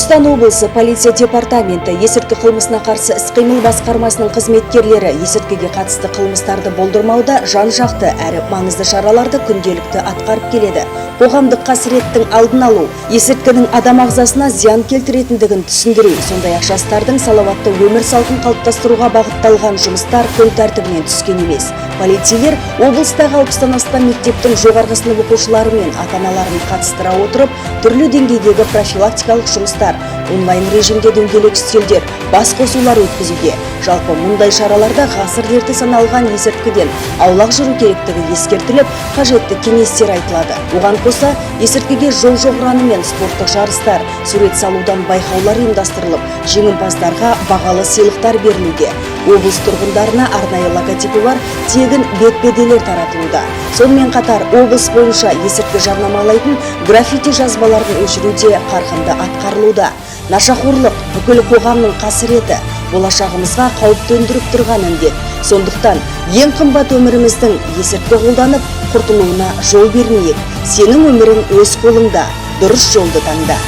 Түркістан облысы полиция департаменті есірткі қылмысына қарсы іс-қимыл басқармасының қызметкерлері есірткіге қатысты қылмыстарды болдырмауда жан-жақты әрі маңызды шараларды күнделікті атқарып келеді. Қоғамдық қасіреттің алдын алу, есірткінің адам ағзасына зиян келтіретіндігін түсіндіру, сондай-ақ жастардың салауатты өмір салтын қалыптастыруға бағытталған жұмыстар күн тәртібінен түскен емес. Полицейлер облыстағы 60-тан астам мектептің жоғарғы сынып оқушылары мен ата-аналарын қатыстыра отырып, түрлі деңгейдегі профилактикалық жұмыстар, онлайн режимде дөңгелек үстелдер, бас қосулар өткізуде. Жалпы мұндай шараларда ғасыр дерті саналған есірткіден аулақ жүру керектігі ескертіліп, қажетті кеңестер айтылады. Оған қоса есірткіге жол жоғыраны мен спорттық жарыстар, сурет салудан байқаулар ұйымдастырылып, жеңімпаздарға бағалы сыйлықтар берілуде. Облыс тұрғындарына арнайы логотипі бар тегін бетперделер таратылуда. Сонымен қатар облыс бойынша есірткі жарнамалайтын граффити жазбаларын өшіруде қарқынды атқарылуда. Нашақорлық бүкіл қоғамның қасіреті, болашағымызға қауіп төндіріп тұрған індет. Сондықтан ең қымбат өміріміздің есірткі қолданып құртылуына жол бермейік. Сенің өмірің өз қолыңда. Дұрыс жолды таңда.